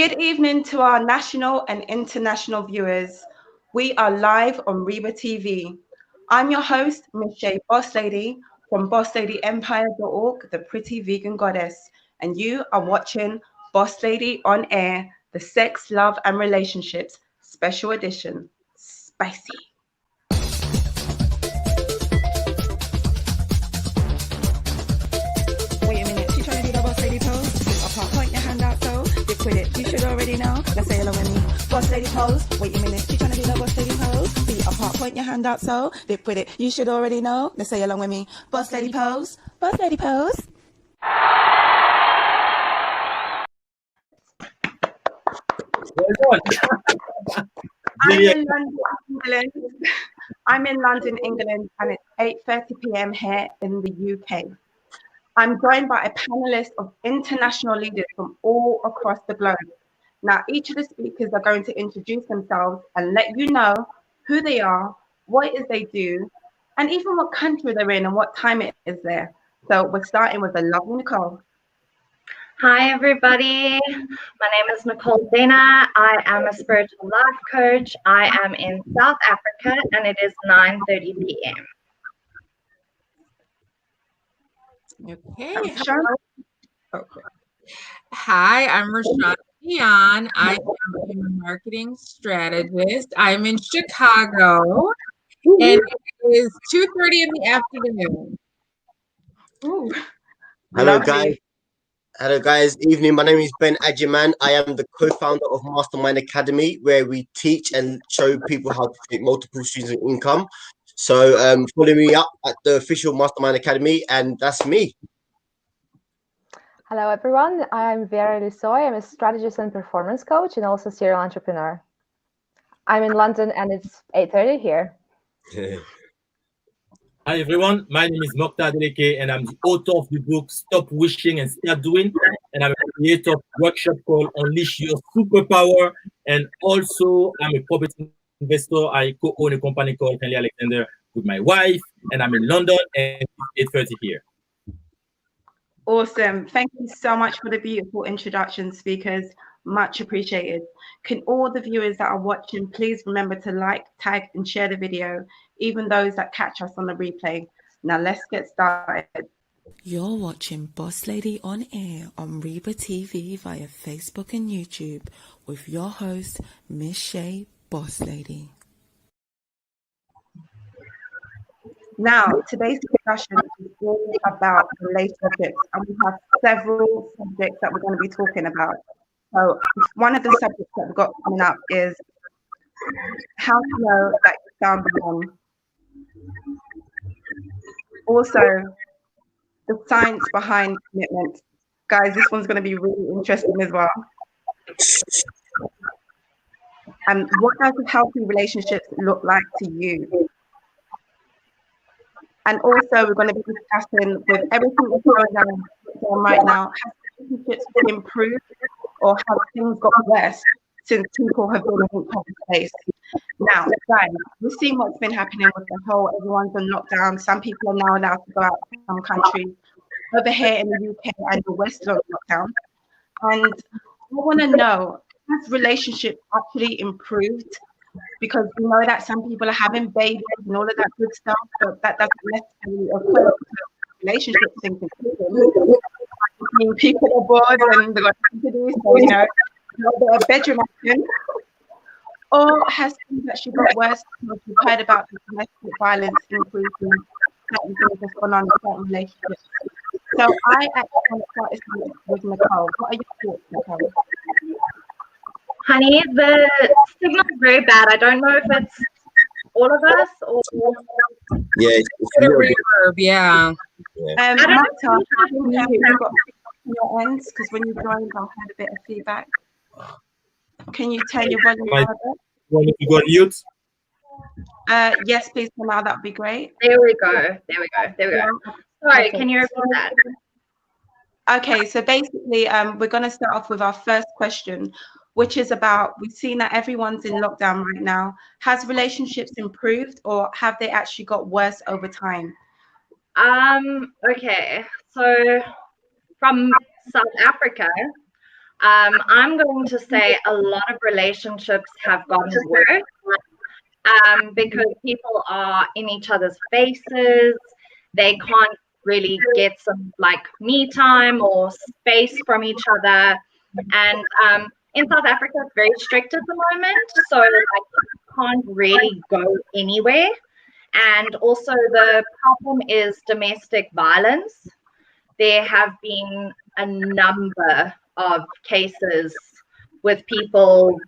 Good evening to our national and international viewers. We are live on R.E.E.B.A TV. I'm your host, Miss J Boss Lady from BossLadyEmpire.org, the pretty vegan goddess, and you are watching Boss Lady on Air, the Sex, Love, and Relationships Special Edition. Spicy. Wait a minute, she trying to do the Boss Lady pose? Point your hand out, so dip with it. You should already know. Let's say hello with me. Boss Lady pose. Wait a minute, she trying to do the Boss Lady pose? Feet apart, point your hand out, so dip with it. You should already know. Let's say along with me. Boss Lady pose. Boss Lady pose. I'm in London, England, and it's 8:30 p.m. here in the UK. I'm joined by a panelist of international leaders from all across the globe. Now, each of the speakers are going to introduce themselves and let you know who they are, what it is they do, and even what country they're in and what time it is there. So we're starting with the lovely Nicole. Hi, everybody. My name is Nicole Dana. I am a spiritual life coach. I am in South Africa, and it is 9:30 p.m. Okay. Hi, I'm Rashawn Dion. I am a marketing strategist. I'm in Chicago, and it is 2:30 in the afternoon. Ooh, Hello, lovely. guys. Hello, guys. Evening. My name is Ben Ajiman. I am the co-founder of Mastermind Academy, where we teach and show people how to create multiple streams of income. So follow me up at the official Mastermind Academy, and that's me. Hello, everyone. I'm Vera Lusoy. I'm a strategist and performance coach and also serial entrepreneur. I'm in London and it's 8:30 here. Hi, everyone. My name is Mokhtar Deleke, and I'm the author of the book Stop Wishing and Start Doing. And I'm a creator of a workshop called Unleash Your Superpower. And also, I'm a property investor. I co-own a company called Henley Alexander with my wife, and I'm in London, and it's 8:30 here. Awesome. Thank you so much for the beautiful introduction, speakers. Much appreciated. Can all the viewers that are watching please remember to like, tag, and share the video, even those that catch us on the replay. Now let's get started. You're watching Boss Lady on Air on R.E.E.B.A TV via Facebook and YouTube with your host, Miss Shay Boss Lady. Now, today's discussion is all about relationships, and we have several subjects that we're going to be talking about. So, one of the subjects that we've got coming up is how to know that you found the one. Also, the science behind commitment. Guys, this one's going to be really interesting as well. And what does a healthy relationship look like to you? And also, we're going to be discussing with everything that's going on right now, have relationships improved or have things got worse since people have been in public space? Now, guys, we've seen what's been happening with the whole, everyone's on lockdown. Some people are now allowed to go out to some countries. Over here in the UK and the West on lockdown. And I want to know, has relationships actually improved? Because we know that some people are having babies and all of that good stuff, but that doesn't necessarily equate to relationship things. People are bored and they've got things to do, so you know, a little bit of bedroom action. Or has things actually got worse? Because we've heard about the domestic violence increasing, certain things that's gone on in certain relationships. So I actually want to start this with Nicole. What are your thoughts, Nicole? Honey, the signal's very bad. I don't know if it's all of us or... Yeah, it's a reverb, yeah. Marta, you've got your ends, because when you joined, I had a bit of feedback. Can you turn your volume down a bit? You want me to go on mute? Yes, please, for now, that would be great. There we go. Sorry, can you repeat that? Okay, so basically, we're going to start off with our first question, which is about, we've seen that everyone's in lockdown right now. Has relationships improved or have they actually got worse over time? Okay, so from South Africa, I'm going to say a lot of relationships have gotten worse because people are in each other's faces. They can't really get some like me time or space from each other. And in South Africa, it's very strict at the moment. So like you can't really go anywhere. And also the problem is domestic violence. There have been a number of cases with people,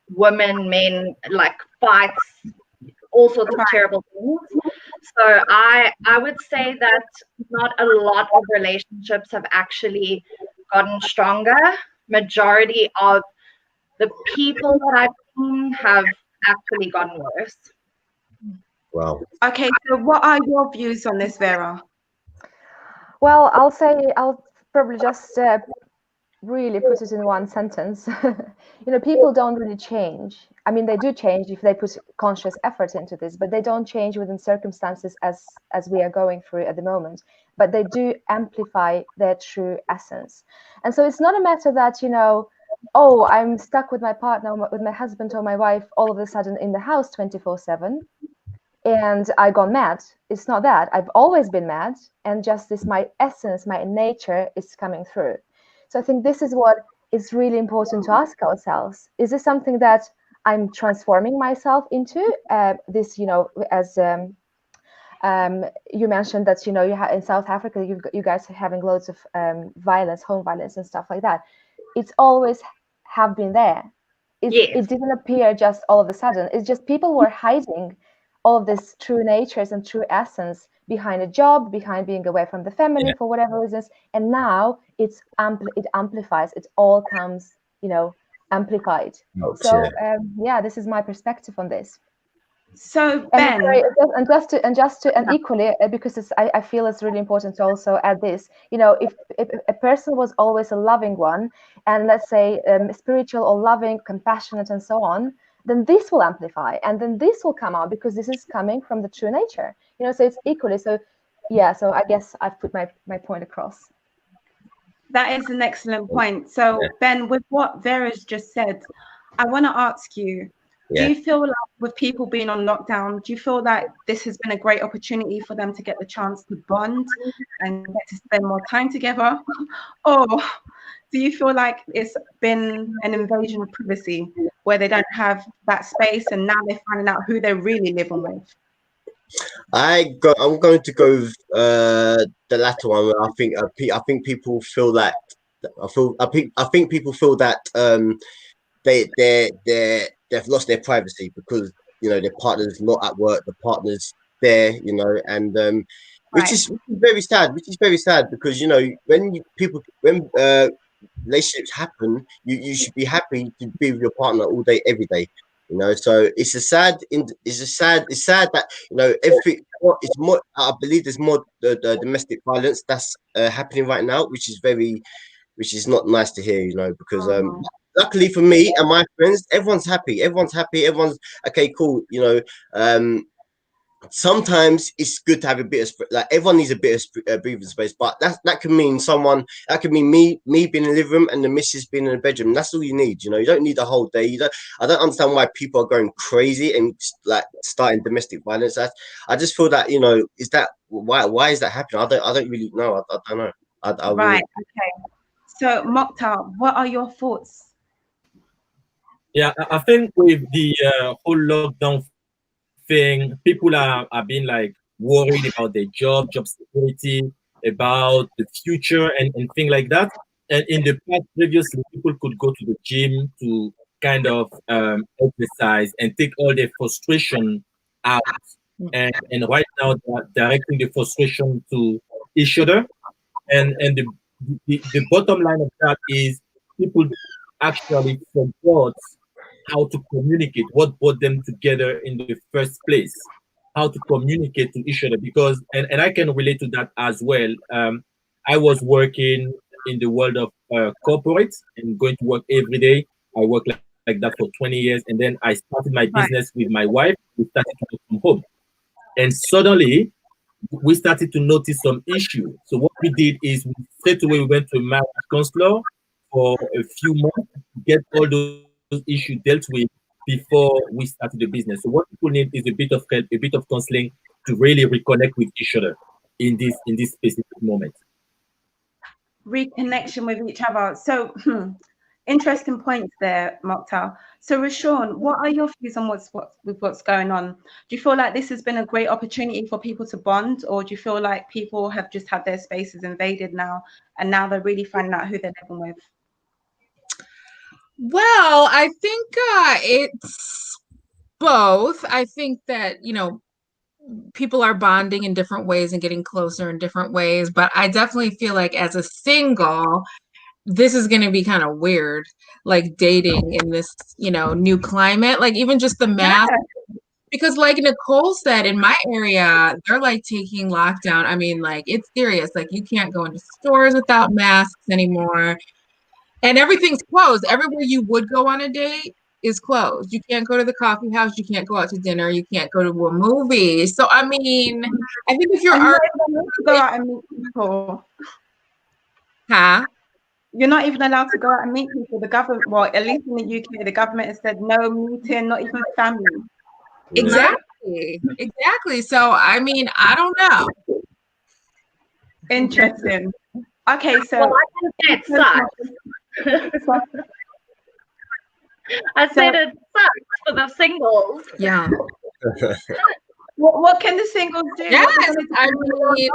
women, men, like fights, all sorts of terrible things. So I would say that not a lot of relationships have actually gotten stronger. Majority of the people that I've seen have actually gotten worse. Wow. Okay, so what are your views on this, Vera? Well, I'll probably just really put it in one sentence. People don't really change. I mean, they do change if they put conscious effort into this, but they don't change within circumstances as we are going through at the moment. But they do amplify their true essence. And so it's not a matter that, oh, I'm stuck with my partner, with my husband or my wife all of a sudden in the house 24/7. And I got mad. It's not that. I've always been mad. And just this, my essence, my nature is coming through. So I think this is what is really important to ask ourselves. Is this something that I'm transforming myself into? This, as you mentioned that, in South Africa, you guys are having loads of violence, home violence and stuff like that. It's always have been there. It didn't appear just all of a sudden. It's just people were hiding all of this true natures and true essence behind a job, behind being away from the family for whatever reasons. And now it amplifies. It all comes, amplified. So this is my perspective on this. So Ben, and equally, because I feel it's really important to also add this. If a person was always a loving one, and let's say spiritual or loving, compassionate, and so on, then this will amplify, and then this will come out because this is coming from the true nature. So it's equally. So so I guess I've put my point across. That is an excellent point. So Ben, with what Vera's just said, I want to ask you. Do you feel like with people being on lockdown, do you feel that this has been a great opportunity for them to get the chance to bond and get to spend more time together? Or do you feel like it's been an invasion of privacy where they don't have that space and now they're finding out who they're really living with? I'm going to go with the latter one. I think people feel that I think people feel that they've lost their privacy because their partner's not at work, the partner's there, and which is very sad. Which is very sad because when relationships happen, you should be happy to be with your partner all day, every day. So it's sad that it's more. I believe there's more the domestic violence that's happening right now, which is not nice to hear. Because luckily for me and my friends, everyone's happy. Everyone's okay, cool. Sometimes it's good to have a bit of everyone needs a bit of breathing space, but that can mean me being in the living room and the missus being in the bedroom. That's all you need. You don't need the whole day. I don't understand why people are going crazy and starting domestic violence. I just feel that is that why is that happening? I don't really know. I don't know. Right. Okay. So Mokhtar, what are your thoughts? Yeah, I think with the whole lockdown thing, people are being worried about their job security, about the future and things like that. And in the past, previously, people could go to the gym to kind of exercise and take all their frustration out. And right now, they're directing the frustration to each other. And the bottom line of that is people actually forgot how to communicate, what brought them together in the first place, how to communicate to each other. Because, and I can relate to that as well. I was working in the world of corporate and going to work every day. I worked like that for 20 years. And then I started my business with my wife. We started to work from home. And suddenly, we started to notice some issues. So what we did is straight away we went to a marriage counselor for a few months to get all those issues dealt with before we started the business. So what people need is a bit of help, a bit of counseling to really reconnect with each other in this specific moment. Reconnection with each other. So interesting points there, Mokhtar. So Rashawn, what are your views on what's going on? Do you feel like this has been a great opportunity for people to bond, or do you feel like people have just had their spaces invaded now, and now they're really finding out who they're living with? Well, I think it's both. I think that, people are bonding in different ways and getting closer in different ways, but I definitely feel like as a single, this is going to be kind of weird, like dating in this, new climate, like even just the mask. Because like Nicole said, in my area, they're like taking lockdown. I mean, like it's serious. Like you can't go into stores without masks anymore. And everything's closed. Everywhere you would go on a date is closed. You can't go to the coffee house. You can't go out to dinner. You can't go to a movie. So, I mean, I think if you're And you're not even allowed to go out and meet people. Huh? You're not even allowed to go out and meet people. The government, well, at least in the UK, the government has said no meeting, not even family. Exactly. Exactly. So, I mean, I don't know. Interesting. Okay, so Well, I can say it sucks. I said it sucks for the singles. Yeah. What can the singles do? Yes, I mean,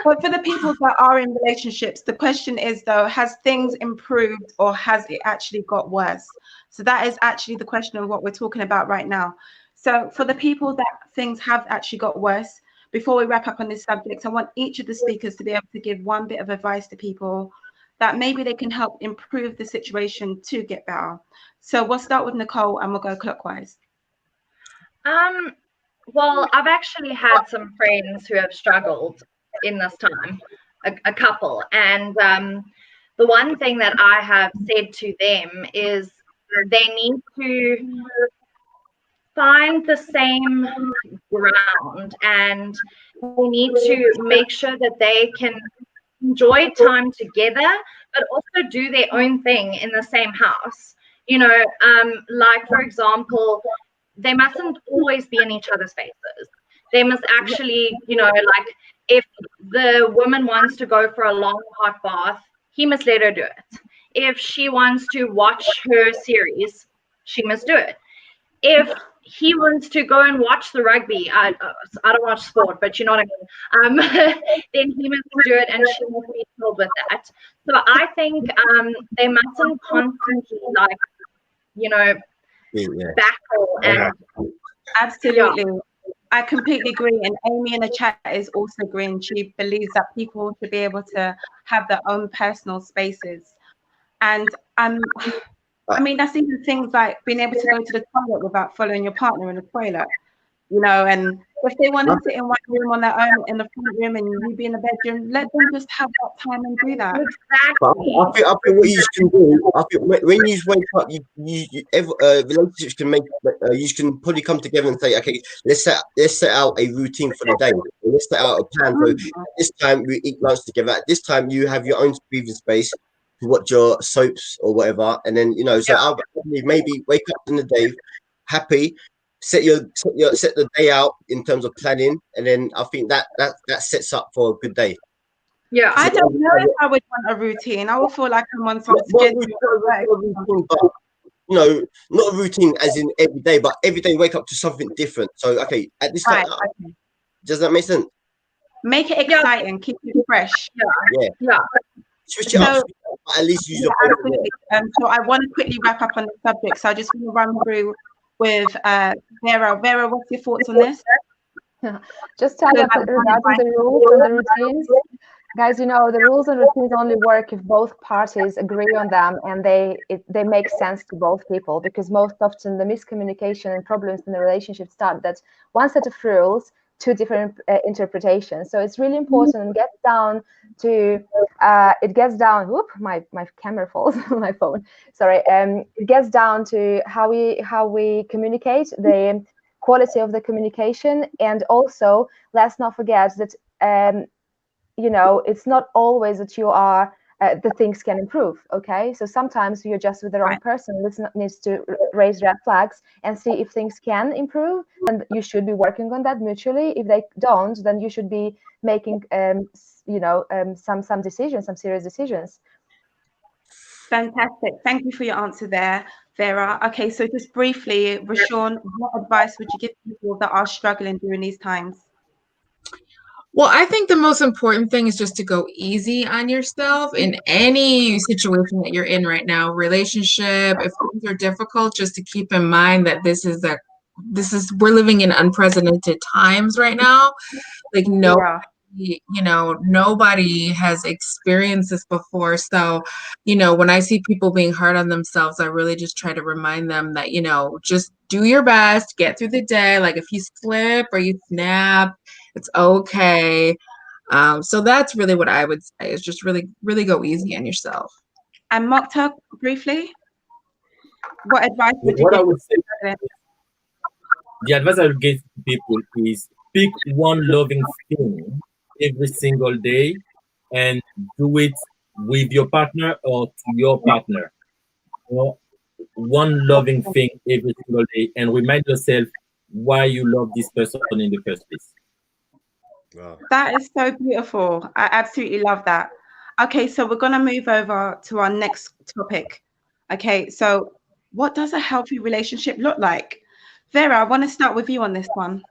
but for the people that are in relationships, the question is though, has things improved or has it actually got worse? So that is actually the question of what we're talking about right now. So for the people that things have actually got worse, before we wrap up on this subject, I want each of the speakers to be able to give one bit of advice to people that maybe they can help improve the situation to get better. So we'll start with Nicole and we'll go clockwise. Well, I've actually had some friends who have struggled in this time, a couple. And the one thing that I have said to them is they need to find the same ground, and they need to make sure that they can enjoy time together, but also do their own thing in the same house. Like, for example, they mustn't always be in each other's faces. They must actually, like if the woman wants to go for a long hot bath, he must let her do it. If she wants to watch her series, she must do it. If he wants to go and watch the rugby, I don't watch sport, but you know what I mean, then he must do it and she must be thrilled with that. So I think they mustn't constantly battle. And absolutely. Yeah. I completely agree. And Amy in the chat is also agreeing. She believes that people should be able to have their own personal spaces. And I mean, that's even things like being able to go to the toilet without following your partner in the toilet, and if they want to sit in one room on their own in the front room and you be in the bedroom, let them just have that time and do that. Exactly. I think what you can do, I think when you wake up, relationships can make, you can probably come together and say, okay, let's set out a routine for the day. Let's set out a plan. So this time we eat lunch together. At this time you have your own breathing space to watch your soaps or whatever, and then so I'll maybe wake up in the day happy, set the day out in terms of planning, and then I think that sets up for a good day. Yeah, I don't know if I would want a routine. I would feel like I'm on some schedule. Not a routine as in every day, but every day wake up to something different. So okay, at this time, does that make sense? Make it exciting, keep it fresh. Yeah. Switch it up, at least use your absolutely. So I want to quickly wrap up on the subject. So I just want to run through with Vera. Vera, what's your thoughts on this? Just tell us regarding the rules and the routines. Guys, the rules and routines only work if both parties agree on them and they make sense to both people, because most often the miscommunication and problems in the relationship start that one set of rules, two different interpretations. So it's really important and gets down to whoop, my camera falls on my phone. Sorry. It gets down to how we communicate, the quality of the communication, and also let's not forget that you know, it's not always that you are the things can improve. Okay, so sometimes you're just with the wrong person. Needs to raise red flags and see if things can improve, and you should be working on that mutually. If they don't, then you should be making you know, some decisions, some serious decisions. Fantastic. Thank you for your answer there, Vera. Okay, so just briefly, Rashawn, what advice would you give people that are struggling during these times? Well, I think the most important thing is just to go easy on yourself in any situation that you're in right now, relationship, if things are difficult, just to keep in mind that we're living in unprecedented times right now. Like nobody has experienced this before. So, when I see people being hard on themselves, I really just try to remind them that, just do your best, get through the day. Like if you slip or you snap, it's okay. So that's really what I would say, is just really, really go easy on yourself. And Mokhtar, briefly, what advice would you What I give? would say, the advice I would give people is pick one loving thing every single day and do it with your partner or to your partner. Or one loving thing every single day and remind yourself why you love this person in the first place. Wow. That is so beautiful. I absolutely love that. Okay, so we're going to move over to our next topic. Okay, so what does a healthy relationship look like? Vera, I want to start with you on this one.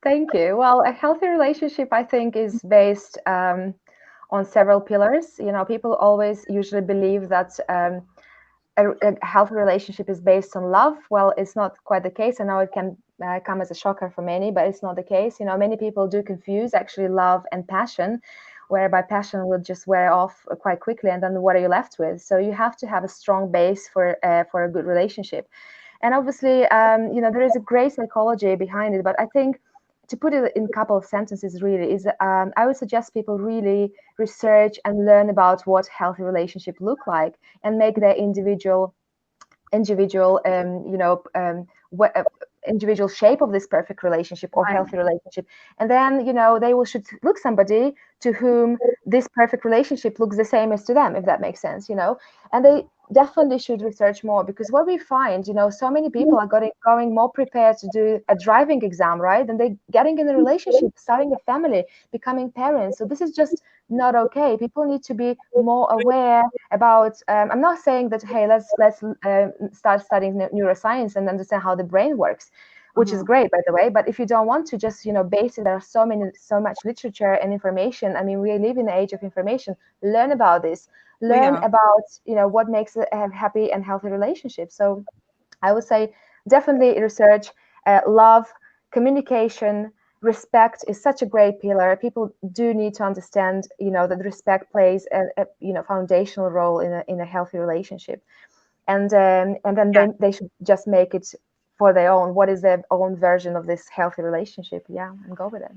Thank you. Well, a healthy relationship, I think, is based on several pillars. You know, people always usually believe that a healthy relationship is based on love. Well, it's not quite the case. I know it can come as a shocker for many, but it's not the case. You know, many people do confuse actually love and passion, whereby passion will just wear off quite quickly, and then what are you left with? So you have to have a strong base for a good relationship. And obviously, you know, there is a great psychology behind it, but I think to put it in a couple of sentences really is I would suggest people really research and learn about what healthy relationship look like and make their individual individual shape of this perfect relationship or healthy relationship. And then, you know, they should look somebody to whom this perfect relationship looks the same as to them, if that makes sense, you know. And they definitely should research more, because what we find, you know, so many people are going more prepared to do a driving exam, right? And they getting in a relationship, starting a family, becoming parents. So this is just not okay. People need to be more aware about I'm not saying that, hey, let's start studying neuroscience and understand how the brain works, which is great, by the way. But if you don't want to just, you know, base it, there are so much literature and information. I mean, we live in the age of information. Learn about this. Learn about, you know, what makes a happy and healthy relationship. So I would say definitely research, love, communication, respect is such a great pillar. People do need to understand, you know, that respect plays a you know, foundational role in a healthy relationship. And then they should just make it for their own. What is their own version of this healthy relationship? Yeah, and go with it.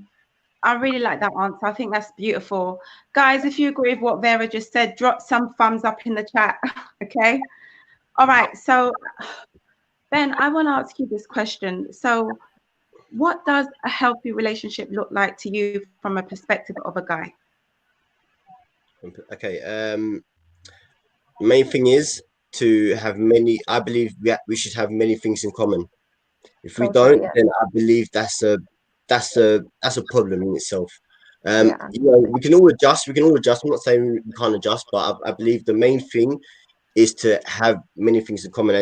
I really like that answer. I think that's beautiful. Guys, if you agree with what Vera just said, drop some thumbs up in the chat. Okay. All right. So, Ben, I want to ask you this question. So, what does a healthy relationship look like to you from a perspective of a guy? Okay. Main thing is to have many. I believe we should have many things in common. If we don't, then I believe that's a problem in itself. You know, we can all adjust. I'm not saying we can't adjust, but I believe the main thing is to have many things in common.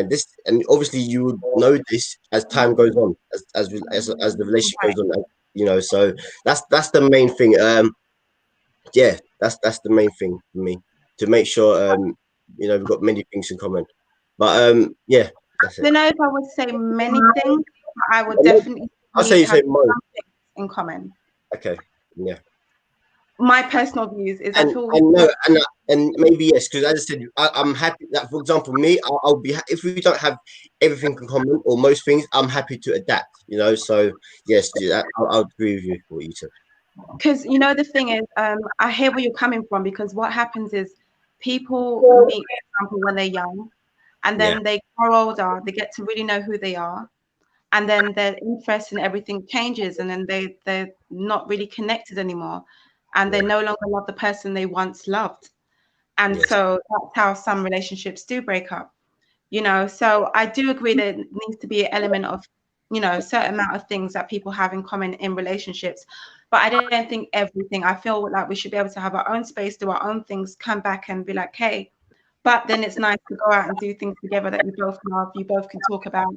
And obviously you would know this as time goes on, as the relationship goes on. You know, so that's the main thing. Yeah, that's the main thing for me, to make sure you know, we've got many things in common. But yeah, that's it. I don't know if I would say many things, but I would definitely I'll say you say more in common. Okay, yeah. My personal views is and maybe yes, because as I said, I'm happy that, for example, me, I'll be if we don't have everything in common or most things, I'm happy to adapt. You know, so yes, I'll agree with you what you said. Because, you know, the thing is, I hear where you're coming from, because what happens is people meet, for example, when they're young, and then they grow older, they get to really know who they are, and then their interest in everything changes, and then they're not really connected anymore. and they no longer love the person they once loved. And so that's how some relationships do break up, you know. So I do agree that it needs to be an element of, you know, a certain amount of things that people have in common in relationships. But I don't think everything. I feel like we should be able to have our own space, do our own things, come back and be like, hey, but then it's nice to go out and do things together that you both love, you both can talk about.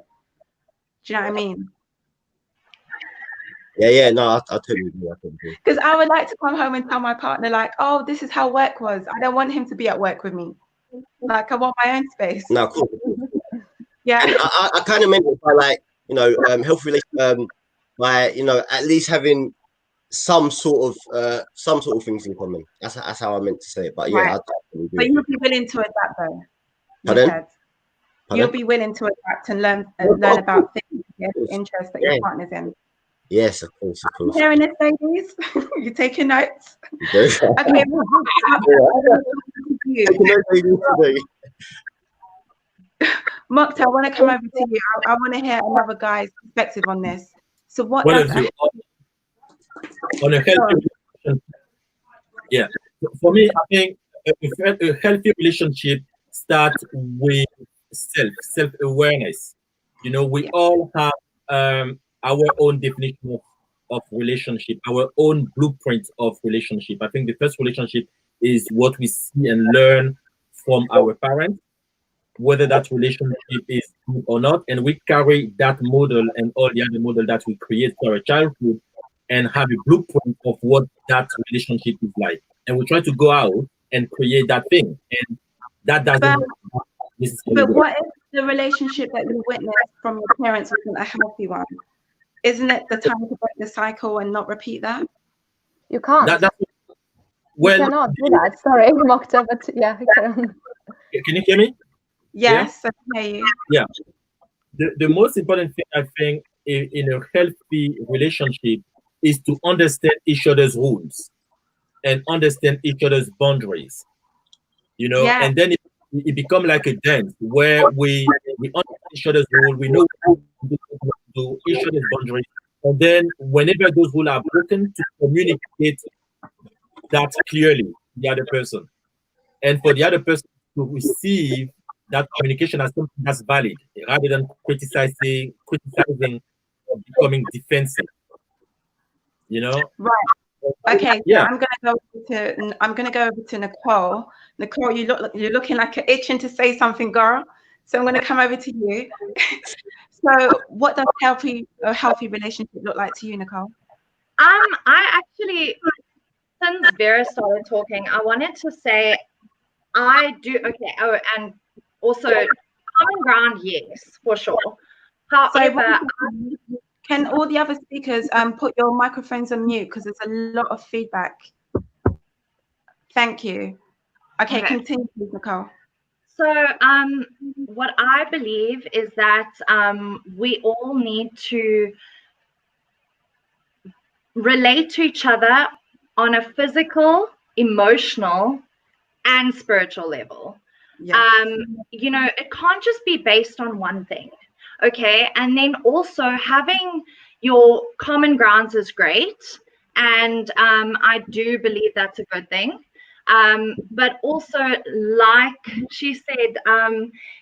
Do you know what I mean? Yeah, no, I totally agree. Because I would like to come home and tell my partner, like, oh, this is how work was. I don't want him to be at work with me. Like, I want my own space. No, cool. Yeah. And I kind of meant it by, like, you know, healthy relation, by, you know, at least having some sort of things in common. That's how I meant to say it. But yeah, Right. But you'll be willing to adapt, though. Pardon? You'll be willing to adapt and learn about things, interests that your partner's in. Yes, of course. You hearing this, ladies? You taking notes? Okay. Mokta, I want to come over to you. I want to hear another guy's perspective on this. So what does on a healthy relationship? For me, I think a healthy relationship starts with self-awareness. You know, we all have our own definition of relationship, our own blueprint of relationship. I think the first relationship is what we see and learn from our parents, whether that relationship is good or not, and we carry that model and all the other model that we create for our childhood and have a blueprint of what that relationship is like, and we try to go out and create that thing, and that doesn't. But what if the relationship that you witnessed from your parents wasn't a healthy one? Isn't it the time to break the cycle and not repeat that? You can't. You cannot do that. Sorry, Mokta, but yeah. Can you hear me? Yes, I can hear you. Yeah. The most important thing, I think, in a healthy relationship is to understand each other's rules and understand each other's boundaries. You know, and then it becomes like a dance where we understand each other's rules, we know to each other's boundaries, and then whenever those rules are broken, to communicate that clearly to the other person, and for the other person to receive that communication as something that's valid, rather than criticizing or becoming defensive. You know? Right. Okay. So I'm gonna go over to Nicole. Nicole, you're looking like you're itching to say something, girl. So I'm gonna come over to you. So what does a healthy relationship look like to you, Nicole? I actually, since Vera started talking, I wanted to say I do and also common ground, yes, for sure. However, can all the other speakers put your microphones on mute because there's a lot of feedback. Thank you. Okay, continue, please, Nicole. So what I believe is that we all need to relate to each other on a physical, emotional, and spiritual level. You know, it can't just be based on one thing. Okay. And then also having your common grounds is great. And I do believe that's a good thing. But also, like she said,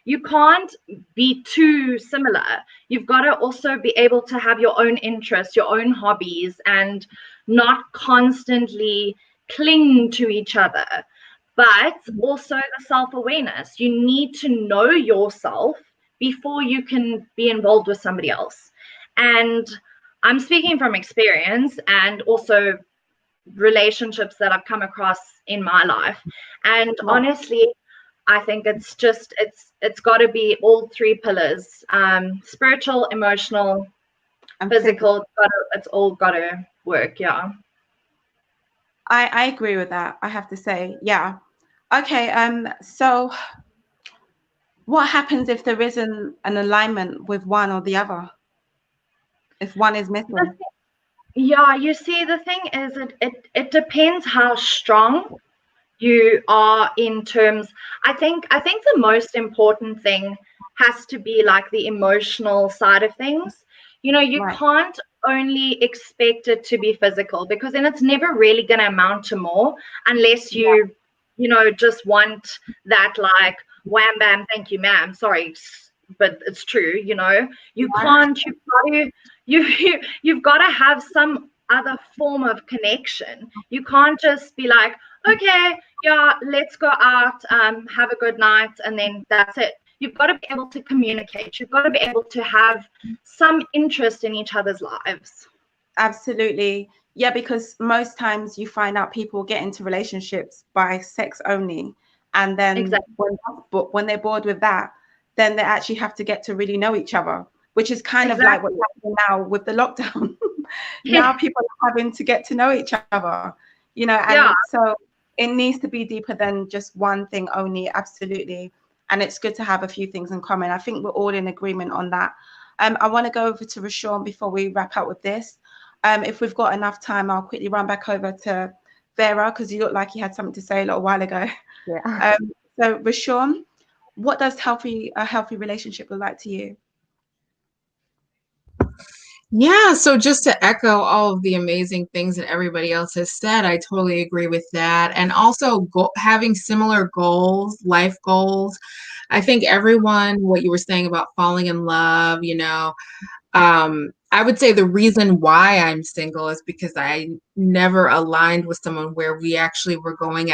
you can't be too similar. You've got to also be able to have your own interests, your own hobbies, and not constantly cling to each other. But also the self-awareness. You need to know yourself before you can be involved with somebody else. And I'm speaking from experience and also relationships that I've come across in my life. And honestly, I think it's got to be all three pillars: spiritual, emotional, and physical. It's all got to work. Yeah. I agree with that. I have to say, yeah. Okay. So what happens if there isn't an alignment with one or the other? If one is missing? Yeah, you see, the thing is, it depends how strong you are in terms. I think the most important thing has to be like the emotional side of things. You know, you can't only expect it to be physical, because then it's never really going to amount to more unless you, you know, just want that like wham bam, thank you, ma'am. Sorry, but it's true. You know, you can't. You've got to have some other form of connection. You can't just be like, okay, yeah, let's go out, have a good night, and then that's it. You've got to be able to communicate. You've got to be able to have some interest in each other's lives. Absolutely. Yeah, because most times you find out people get into relationships by sex only. And then Exactly. when they're bored with that, then they actually have to get to really know each other, which is kind of like what's happening now with the lockdown. Now people are having to get to know each other, you know, and so it needs to be deeper than just one thing only. Absolutely. And it's good to have a few things in common. I think we're all in agreement on that. I want to go over to Rashawn before we wrap up with this. If we've got enough time, I'll quickly run back over to Vera, because you look like you had something to say a little while ago. Yeah. So Rashawn, what does a healthy relationship look like to you? Yeah, so just to echo all of the amazing things that everybody else has said, I totally agree with that. And also having similar goals, life goals. I think everyone, what you were saying about falling in love, you know, I would say the reason why I'm single is because I never aligned with someone where we actually were going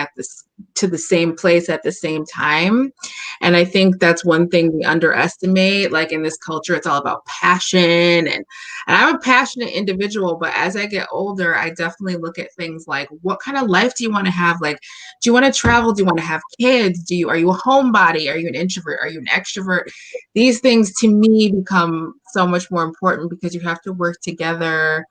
to the same place at the same time. And I think that's one thing we underestimate. Like in this culture, it's all about passion. And I'm a passionate individual, but as I get older, I definitely look at things like, what kind of life do you want to have? Like, do you want to travel? Do you want to have kids? Are you a homebody? Are you an introvert? Are you an extrovert? These things to me become so much more important because you have to work together,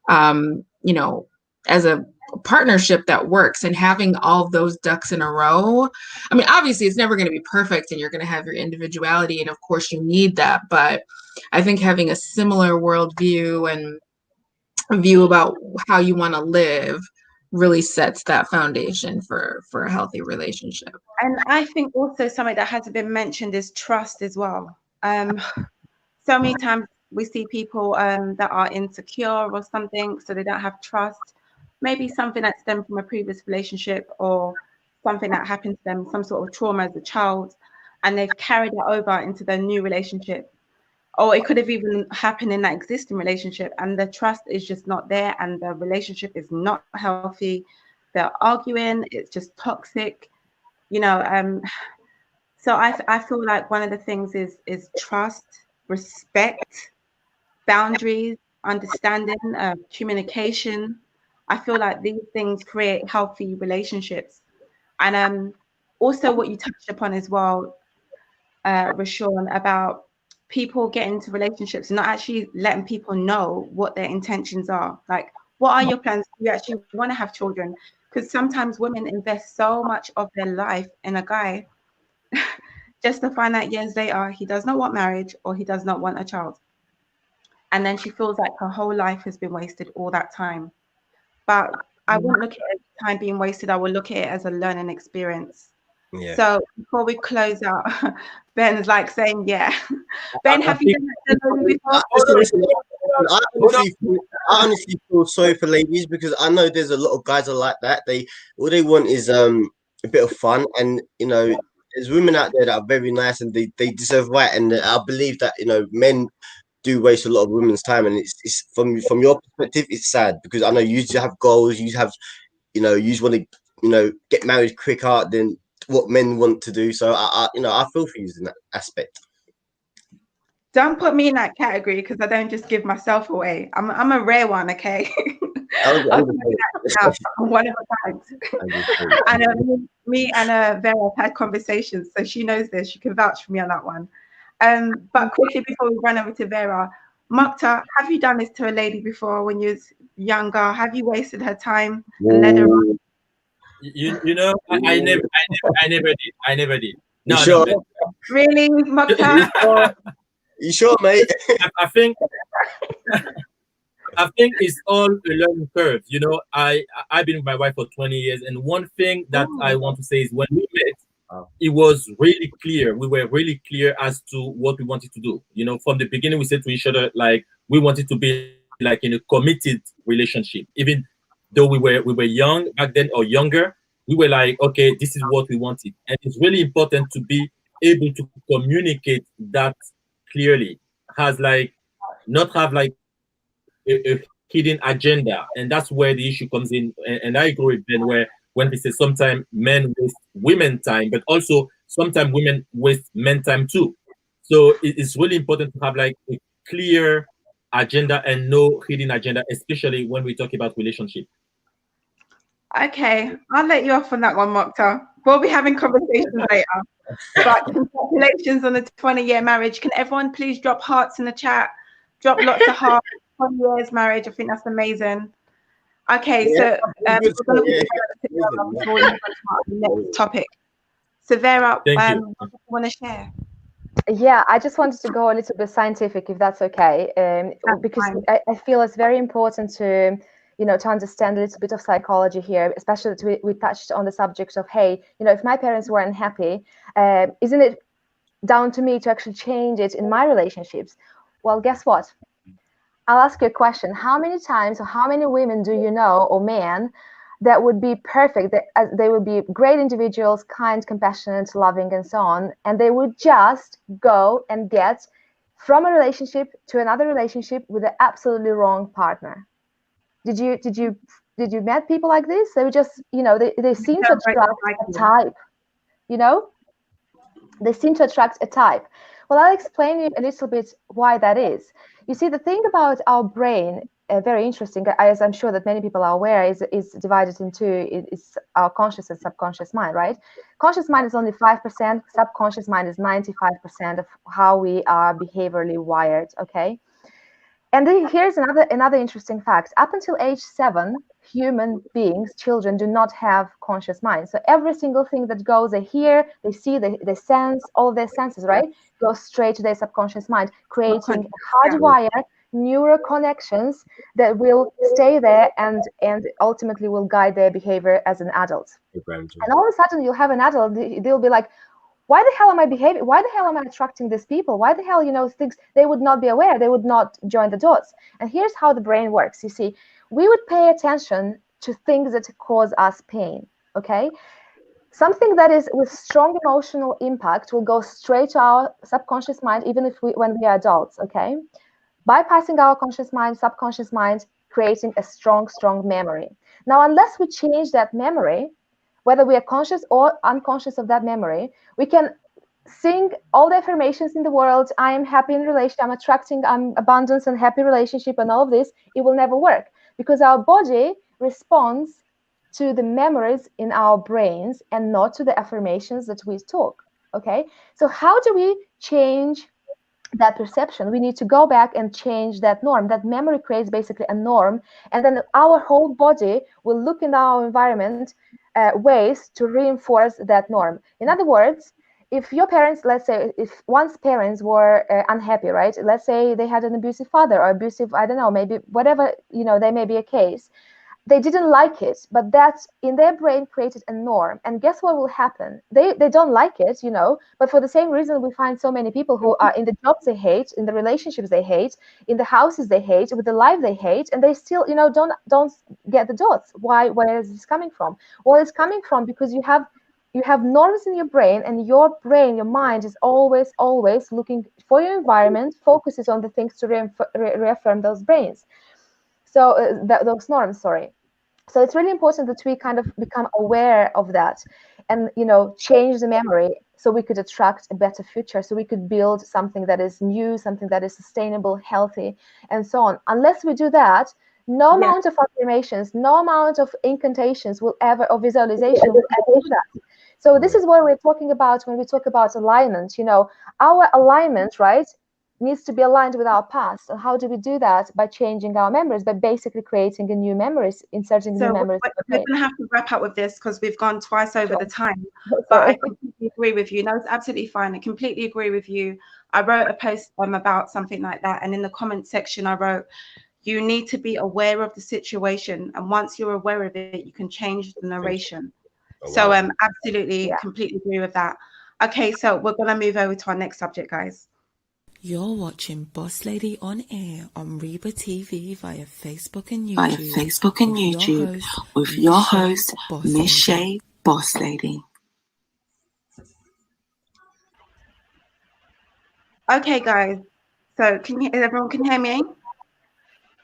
you know, as a partnership that works, and having all of those ducks in a row. I mean, obviously it's never going to be perfect and you're going to have your individuality, and of course you need that. But I think having a similar worldview and a view about how you want to live really sets that foundation for a healthy relationship. And I think also something that hasn't been mentioned is trust as well. So many times we see people that are insecure or something, so they don't have trust. Maybe something that stemmed from a previous relationship or something that happened to them, some sort of trauma as a child, and they've carried it over into their new relationship. Or it could have even happened in that existing relationship, and the trust is just not there, and the relationship is not healthy. They're arguing, it's just toxic, you know. So I feel like one of the things is trust, respect, boundaries, understanding, communication. I feel like these things create healthy relationships. And also what you touched upon as well, Rashawn, about people getting into relationships and not actually letting people know what their intentions are. Like, what are your plans? Do you actually want to have children? Because sometimes women invest so much of their life in a guy just to find out years later he does not want marriage or he does not want a child. And then she feels like her whole life has been wasted all that time. But I wouldn't look at it as time being wasted. I would look at it as a learning experience. Yeah. So before we close out, Ben's like saying, yeah. Ben, have you done that before? I honestly feel sorry for ladies, because I know there's a lot of guys are like that. All they want is a bit of fun, and you know, there's women out there that are very nice and they deserve right. And I believe that, you know, men do waste a lot of women's time, and it's from your perspective, it's sad, because I know you used to have goals, you have, you know, you just want to, you know, get married quicker than what men want to do. So I you know, I feel for you in that aspect. Don't put me in that category, because I don't just give myself away. I'm a rare one, okay? I'm one of a kind. And me and Vera have had conversations, so she knows this. She can vouch for me on that one. But quickly before we run over to Vera, Mukta, have you done this to a lady before when you was younger? Have you wasted her time and led her on? You know, I never did. No, you sure? No. Really, Mukta? You sure, mate? I think it's all a learning curve. You know, I've been with my wife for 20 years, and one thing that I want to say is, when we met, it was really clear. We were really clear as to what we wanted to do. You know, from the beginning, we said to each other, like, we wanted to be like in a committed relationship. Even though we were young back then or younger, we were like, okay, this is what we wanted. And it's really important to be able to communicate that clearly, has like not have like a hidden agenda. And that's where the issue comes in. And I agree with Ben, where when we say sometimes men waste women time, but also sometimes women waste men time too. So it's really important to have like a clear agenda and no hidden agenda, especially when we talk about relationship. Okay, I'll let you off on that one, Mokhtar. We'll be having conversations later. But congratulations on the 20-year marriage. Can everyone please drop hearts in the chat? Drop lots of hearts. 20 years marriage. I think that's amazing. Okay, so we're going to before we move on to the next topic. So Vera, what do you want to share? Yeah, I just wanted to go a little bit scientific, if that's okay, because I feel it's very important to, to understand a little bit of psychology here, especially that we touched on the subject of, hey, if my parents were unhappy, isn't it down to me to actually change it in my relationships? Well, guess what? I'll ask you a question. How many times or how many women do you know, or men, that would be perfect, that they would be great individuals, kind, compassionate, loving, and so on, and they would just go and get from a relationship to another relationship with the absolutely wrong partner? Did you met people like this? They were just, they seem to attract a type, they seem to attract a type. Well, I'll explain you a little bit why that is. You see, the thing about our brain, very interesting, as I'm sure that many people are aware, is divided into it's our conscious and subconscious mind, right? Conscious mind is only 5%, subconscious mind is 95% of how we are behaviorally wired, okay? And here's another interesting fact. Up until age 7, human beings, children, do not have conscious minds. So every single thing that goes, they hear, they see, they sense, all their senses, right, goes straight to their subconscious mind, creating hardwired neural connections that will stay there and ultimately will guide their behavior as an adult. And all of a sudden, you'll have an adult, they'll be like, why the hell am I behaving? Why the hell am I attracting these people? Why the hell, things, they would not be aware. They would not join the dots. And here's how the brain works. You see, we would pay attention to things that cause us pain, okay? Something that is with strong emotional impact will go straight to our subconscious mind, even when we are adults, okay? Bypassing our conscious mind, subconscious mind, creating a strong memory. Now, unless we change that memory, whether we are conscious or unconscious of that memory, we can sing all the affirmations in the world. I am happy in relationship. I'm attracting abundance and happy relationship and all of this. It will never work because our body responds to the memories in our brains and not to the affirmations that we talk. Okay. So how do we change that perception? We need to go back and change that norm. That memory creates basically a norm, and then our whole body will look in our environment ways to reinforce that norm. In other words, if your parents, let's say, if one's parents were unhappy, right? Let's say they had an abusive father or abusive, I don't know, maybe whatever, there may be a case. They didn't like it, but that in their brain created a norm. And guess what will happen? They don't like it, but for the same reason we find so many people who are in the jobs they hate, in the relationships they hate, in the houses they hate, with the life they hate, and they still, don't get the dots. Where is this coming from? Well, it's coming from because you have norms in your brain, and your mind is always looking for your environment, focuses on the things to reaffirm those brains. So those norms, sorry. So it's really important that we kind of become aware of that and, change the memory so we could attract a better future, so we could build something that is new, something that is sustainable, healthy, and so on. Unless we do that, no amount of affirmations, no amount of incantations or visualization will ever do that. So this is what we're talking about when we talk about alignment. Our alignment, right, needs to be aligned with our past. So how do we do that? By changing our memories, by basically creating a new memories, inserting new memories. We're going to have to wrap up with this because we've gone twice over the time. But I completely agree with you. No, it's absolutely fine. I completely agree with you. I wrote a post about something like that, and in the comment section I wrote, you need to be aware of the situation, and once you're aware of it, you can change the narration. So absolutely, completely agree with that. Okay, so we're going to move over to our next subject, guys. You're watching Boss Lady on Air on R.E.E.B.A TV via Facebook and YouTube. With your host, Miss Shay, Boss Lady. Okay, guys. So everyone can hear me?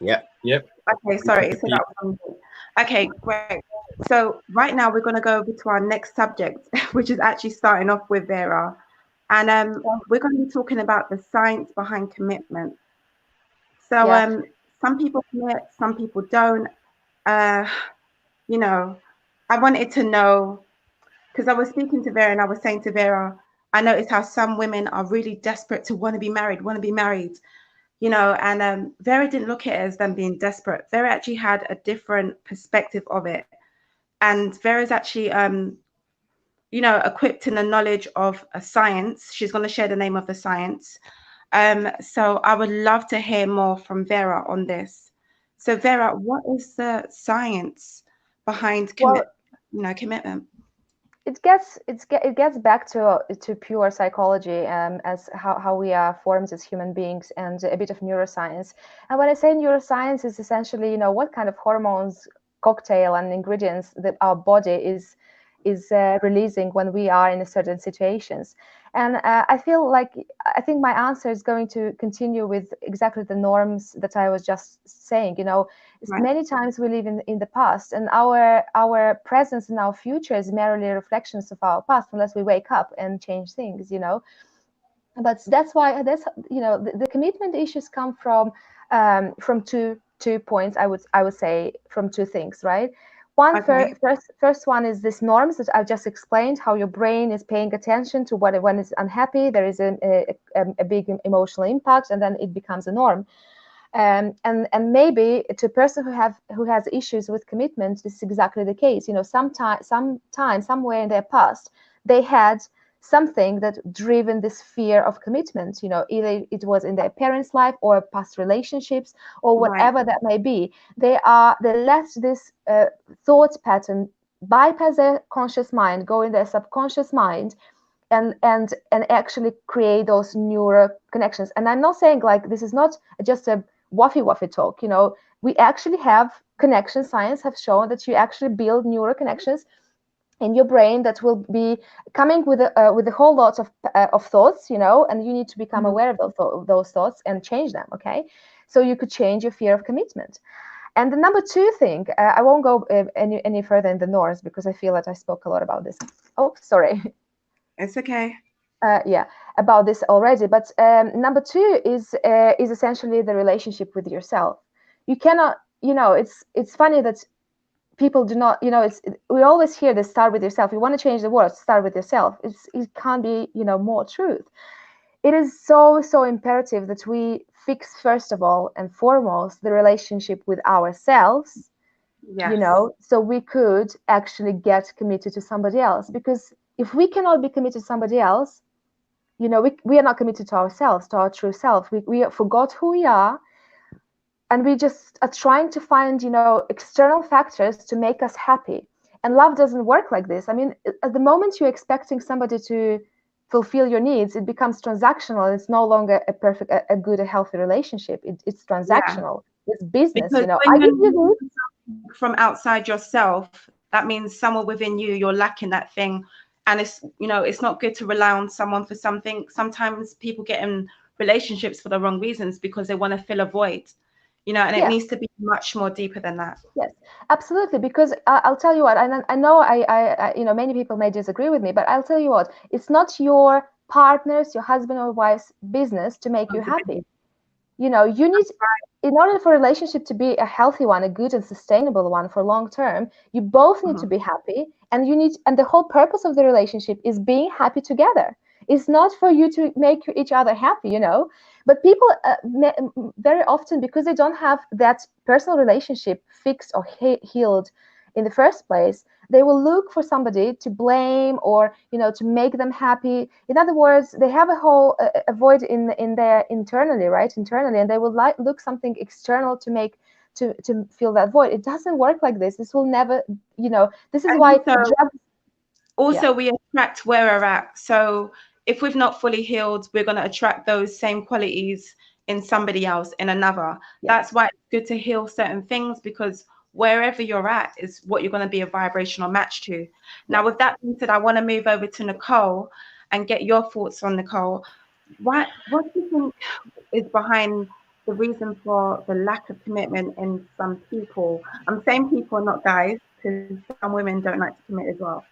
Yep. Okay, sorry. So that was okay, great. So right now we're going to go over to our next subject, which is actually starting off with Vera. And we're going to be talking about the science behind commitment. So some people commit, some people don't. You know, I wanted to know, because I was speaking to Vera and I was saying to Vera, I noticed how some women are really desperate to want to be married, you know, and Vera didn't look at it as them being desperate. Vera actually had a different perspective of it. And Vera's actually, you know, equipped in the knowledge of a science. She's going to share the name of the science. So I would love to hear more from Vera on this. So Vera, what is the science behind commitment? It gets back to pure psychology, as how we are formed as human beings, and a bit of neuroscience. And when I say neuroscience, is essentially, you know, what kind of hormones cocktail and ingredients that our body is releasing when we are in a certain situations. And I think my answer is going to continue with exactly the norms that I was just saying. You know, Right. Many times we live in the past, and our presence and our future is merely reflections of our past, unless we wake up and change things. You know, but that's why you know the commitment issues come from two points. I would say from two things, right? One, Okay. first one is this norms that I just explained, how your brain is paying attention to what when it's unhappy, there is a big emotional impact, and then it becomes a norm. And maybe to a person who has issues with commitment, this is exactly the case. You know, sometime somewhere in their past, they had something that driven this fear of commitment. You know, either it was in their parents' life or past relationships or whatever that may be. They let this thought pattern bypass their conscious mind, go in their subconscious mind, and actually create those neural connections. And I'm not saying like this is not just a waffy talk. You know, we actually have connections. Science have shown that you actually build neural connections in your brain that will be coming with a whole lot of thoughts, you know, and you need to become aware of those thoughts and change them. Okay, so you could change your fear of commitment. And the number two thing, I won't go any further in the norms because I feel that I spoke a lot about this. Oh, sorry. It's okay. Yeah, about this already. But number two is essentially the relationship with yourself. You cannot, you know, it's funny that people do not, you know, we always hear this: start with yourself. You want to change the world, start with yourself. It can't be, you know, more truth. It is so imperative that we fix first of all and foremost the relationship with ourselves. Yes. You know, so we could actually get committed to somebody else. Because if we cannot be committed to somebody else, you know, we are not committed to ourselves, to our true self. We forgot who we are, and we just are trying to find, you know, external factors to make us happy. And love doesn't work like this. I mean, at the moment you're expecting somebody to fulfill your needs, it becomes transactional. It's no longer a good, a healthy relationship. It's transactional. Yeah. It's business. Because you know, I give you this from outside yourself. That means somewhere within you, you're lacking that thing. And it's, you know, it's not good to rely on someone for something. Sometimes people get in relationships for the wrong reasons because they want to fill a void, you know, and it needs to be much more deeper than that. Yes, absolutely. Because I'll tell you what, and I know I you know, many people may disagree with me, but I'll tell you what, it's not your partner's, your husband or wife's business to make you happy. You know, you need, in order for a relationship to be a healthy one, a good and sustainable one for long term, you both need to be happy, and and the whole purpose of the relationship is being happy together. It's not for you to make each other happy, you know. But people very often, because they don't have that personal relationship fixed or healed in the first place, they will look for somebody to blame or, you know, to make them happy. In other words, they have a whole a void in their internally, and they will look something external to make to fill that void. It doesn't work like this. This will never, you know. This is why we attract where we're at. So if we've not fully healed, we're going to attract those same qualities in somebody else, in another. That's why it's good to heal certain things, because wherever you're at is what you're going to be a vibrational match to. Now, with that being said, I want to move over to Nicole and get your thoughts on, Nicole. What do you think is behind the reason for the lack of commitment in some people? I'm saying people, not guys, because some women don't like to commit as well.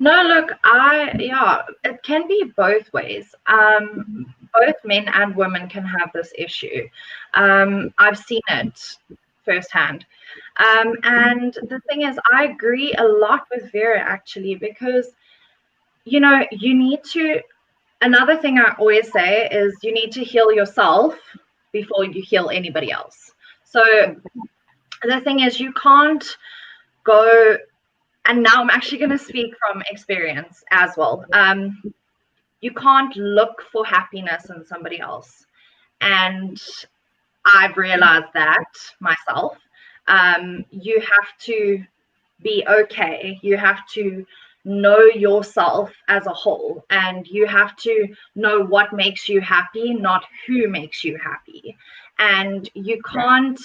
No, look, it can be both ways. Both men and women can have this issue. I've seen it firsthand. And the thing is, I agree a lot with Vera, actually, because, you know, you need to, another thing I always say is you need to heal yourself before you heal anybody else. So the thing is, you can't go, and now I'm actually going to speak from experience as well. You can't look for happiness in somebody else. And I've realized that myself. You have to be okay. You have to know yourself as a whole, and you have to know what makes you happy, not who makes you happy. And you can't,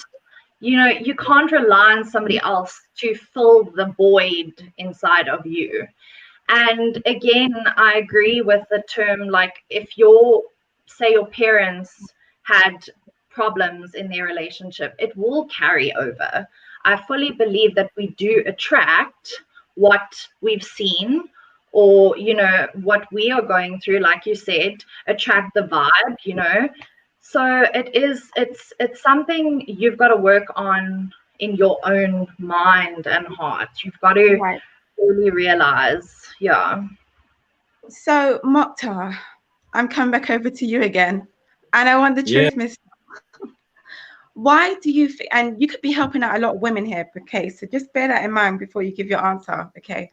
you can't rely on somebody else to fill the void inside of you. And again, I agree with the term, like, if say your parents had problems in their relationship, it will carry over. I fully believe that we do attract what we've seen, or, what we are going through, like you said, attract the vibe, So it's something you've got to work on in your own mind and heart. You've got to really realize, So, Mokhtar, I'm coming back over to you again, and I want the truth, Miss. Why do you think, and you could be helping out a lot of women here, okay? So just bear that in mind before you give your answer, okay?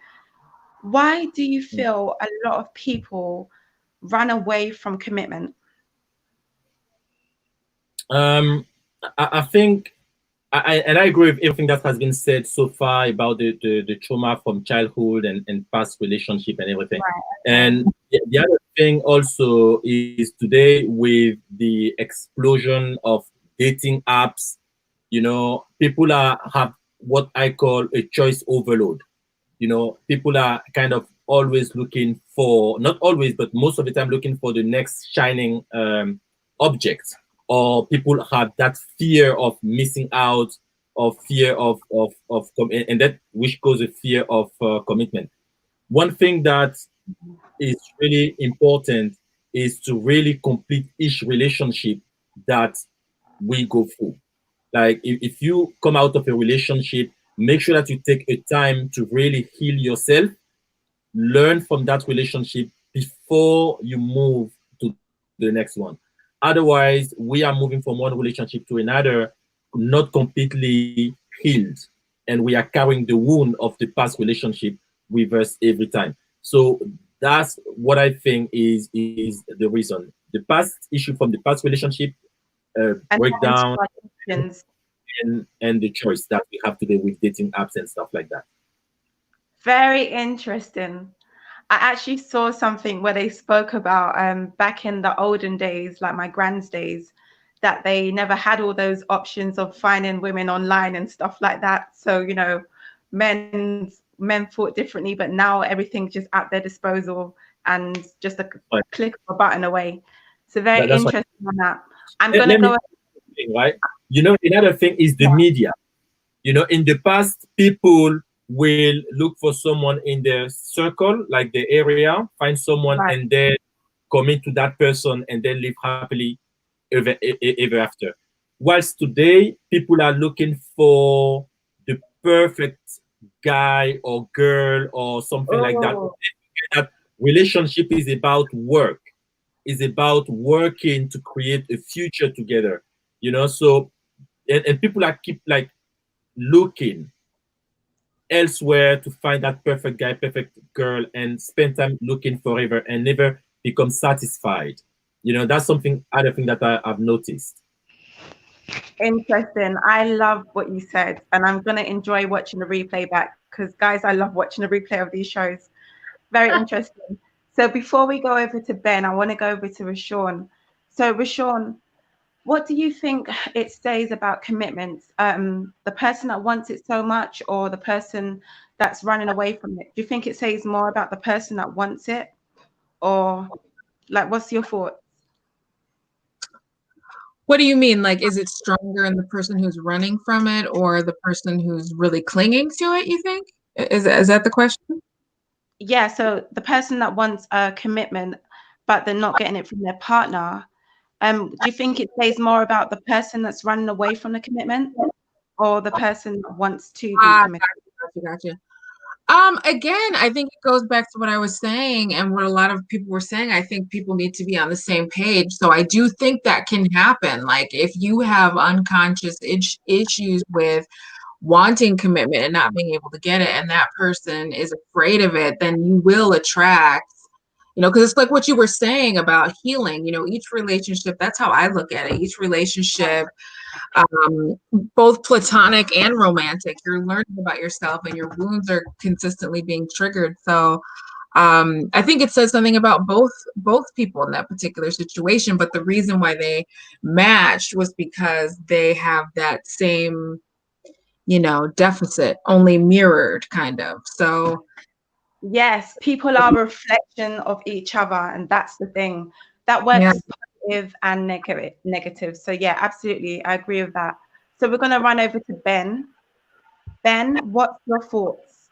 Why do you feel a lot of people run away from commitment? I think, I agree with everything that has been said so far about the trauma from childhood and past relationship and everything. And the other thing also is today, with the explosion of dating apps, people have what I call a choice overload. People are kind of always looking for, not always, but most of the time looking for the next shining object. Or people have that fear of missing out, or fear of and that which causes fear of commitment. One thing that is really important is to really complete each relationship that we go through. Like, if you come out of a relationship, make sure that you take a time to really heal yourself, learn from that relationship before you move to the next one. Otherwise, we are moving from one relationship to another, not completely healed, and we are carrying the wound of the past relationship with us every time. So that's what I think is the reason. The past issue from the past relationship, breakdown, and the choice that we have today with dating apps and stuff like that. Very interesting. I actually saw something where they spoke about back in the olden days, like my grand's days, that they never had all those options of finding women online and stuff like that. So, men thought differently, but now everything's just at their disposal and just a click of a button away. So very interesting on that. I'm going to go. Right. Another thing is the media. In the past, people will look for someone in their circle, like the area, find someone and then commit to that person and then live happily ever after. Whilst today, people are looking for the perfect guy or girl or something like that. That relationship is about work, is about working to create a future together. So and people are keep like looking elsewhere to find that perfect guy, perfect girl, and spend time looking forever and never become satisfied. That's other thing that I've noticed. Interesting. I love what you said, and I'm going to enjoy watching the replay back, because guys, I love watching the replay of these shows. Very interesting. So before we go over to Ben, I want to go over to Rashawn. So Rashawn, what do you think it says about commitments? The person that wants it so much, or the person that's running away from it? Do you think it says more about the person that wants it, or like, what's your thoughts? What do you mean? Like, is it stronger in the person who's running from it or the person who's really clinging to it, you think? Is that the question? Yeah, so the person that wants a commitment, but they're not getting it from their partner, do you think it says more about the person that's running away from the commitment, or the person that wants to be committed? Gotcha. Again, I think it goes back to what I was saying and what a lot of people were saying. I think people need to be on the same page. So I do think that can happen. Like if you have unconscious issues with wanting commitment and not being able to get it, and that person is afraid of it, then you will attract, because it's like what you were saying about healing. Each relationship, that's how I look at it. Each relationship, both platonic and romantic, you're learning about yourself and your wounds are consistently being triggered. So I think it says something about both people in that particular situation, but the reason why they matched was because they have that same deficit, only mirrored kind of. So yes, people are a reflection of each other, and that's the thing that works positive and negative. So yeah, absolutely, I agree with that. So we're going to run over to Ben. Ben, what's your thoughts?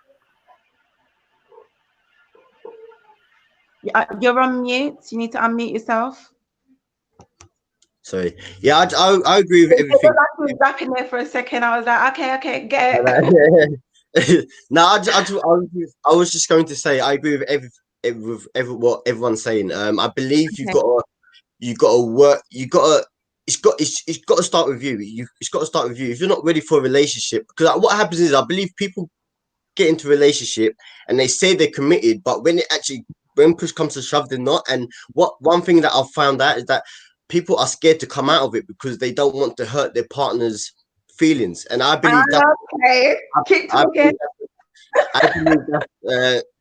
You're on mute. You need to unmute yourself. Sorry. Yeah, I agree with everything. I was rapping there for a second. I was like, okay, get it. No, I was just going to say I agree with what everyone's saying. I believe you've got to work. It's got to start with you. It's got to start with you. If you're not ready for a relationship, because what happens is I believe people get into a relationship and they say they're committed, but when push comes to shove, they're not. And one thing that I've found out is that people are scared to come out of it because they don't want to hurt their partner's feelings. And I believe that. Okay, keep talking. I believe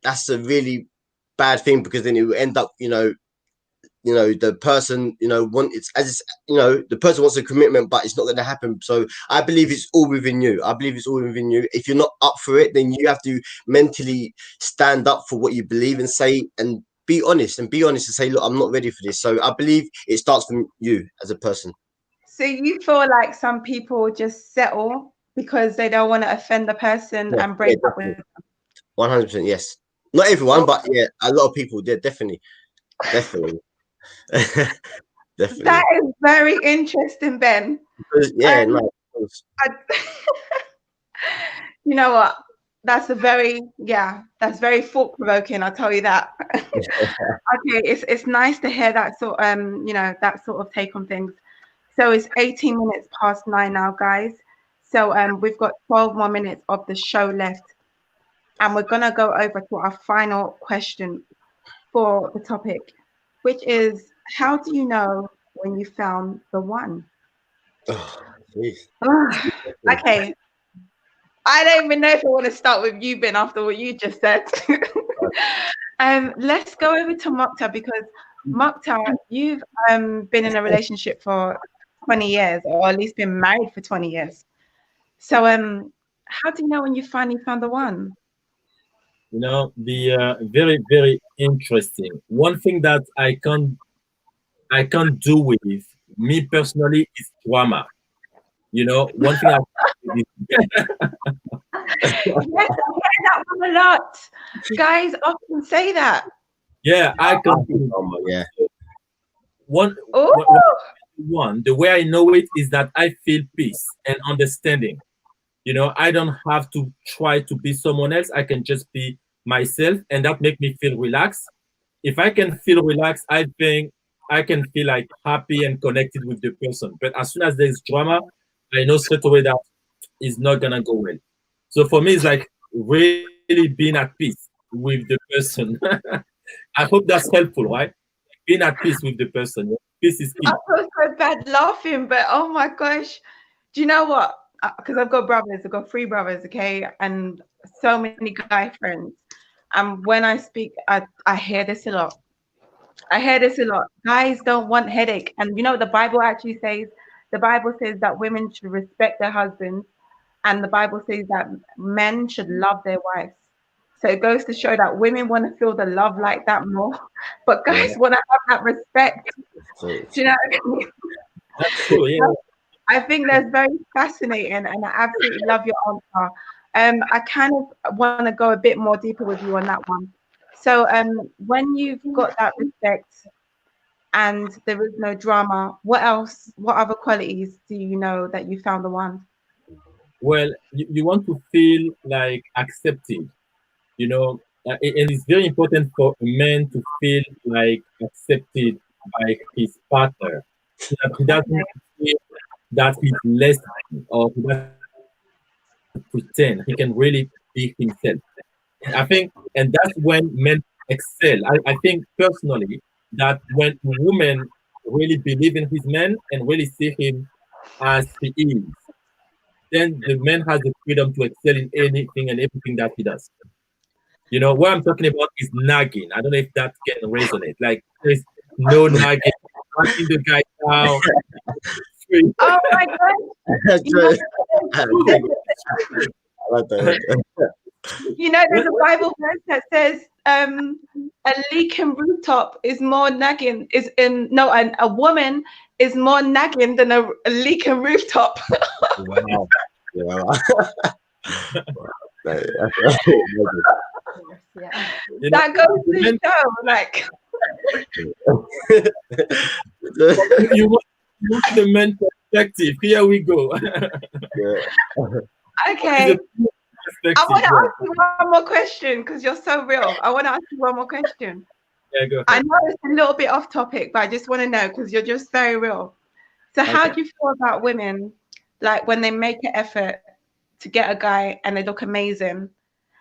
that's a really bad thing, because then it will end up, the person, the person wants a commitment, but it's not going to happen. So I believe it's all within you. If you're not up for it, then you have to mentally stand up for what you believe and say, and be honest and say, look, I'm not ready for this. So I believe it starts from you as a person. So you feel like some people just settle because they don't want to offend the person and break up with them? 100%, yes. Not everyone, but yeah, a lot of people. Yeah, definitely. Definitely. That is very interesting, Ben. Yeah, you know what? That's very thought-provoking. I'll tell you that. Okay, it's nice to hear that sort that sort of take on things. So it's 18 minutes past 9 now, guys. So we've got 12 more minutes of the show left, and we're gonna go over to our final question for the topic, which is, how do you know when you found the one? Okay. I don't even know if I want to start with you, Ben, after what you just said. Let's go over to Mokhtar, because Mokhtar, you've been in a relationship for 20 years, or at least been married for 20 years. So how do you know when you finally found the one? The very, very interesting. One thing that I can't do with me personally is drama. One thing Yes, I hear that one a lot. Guys often say that. Yeah, I can't do drama. Yeah. The way I know it is that I feel peace and understanding. I don't have to try to be someone else. I can just be myself, and that makes me feel relaxed. If I can feel relaxed, I think I can feel like happy and connected with the person. But as soon as there's drama, I know straight away that it's not gonna go well. So for me, it's like really being at peace with the person. I hope that's helpful, right? Being at peace with the person. Peace is key. I feel so bad laughing, but oh my gosh. Do you know what? Because I've got 3 brothers, okay? And so many guy friends. And when I speak, I hear this a lot. I hear this a lot. Guys don't want headache. And you know what the Bible actually says? The Bible says that women should respect their husbands. And the Bible says that men should love their wives. So it goes to show that women want to feel the love like that more. But guys want to have that respect. Do you know what I mean? That's true, yeah. I think that's very fascinating, and I absolutely love your answer. I kind of want to go a bit more deeper with you on that one. So, when you've got that respect and there is no drama, what else? What other qualities do you know that you found the one? Well, you want to feel like accepted, you know, and it's very important for a man to feel like accepted by his partner. That he doesn't feel that he's less than, or he doesn't pretend. He can really be himself. And I think, and that's when men excel. I think personally that when a woman really believe in his man and really see him as he is, then the man has the freedom to excel in anything and everything that he does. You know, what I'm talking about is nagging. I don't know if that can resonate. Like, there's no nagging, knocking the guy down. Oh my God. That's true. I like that. You know, there's a Bible verse that says a leaking rooftop is more nagging, a woman is more nagging than a leaking rooftop. Wow. Yeah. That goes to show, like. You want the men perspective. Here we go. Okay. I want to ask you one more question because you're so real. I want to ask you one more question. Yeah, go ahead. I know it's a little bit off topic, but I just want to know because you're just very real. So how do you feel about women, like when they make an effort to get a guy and they look amazing,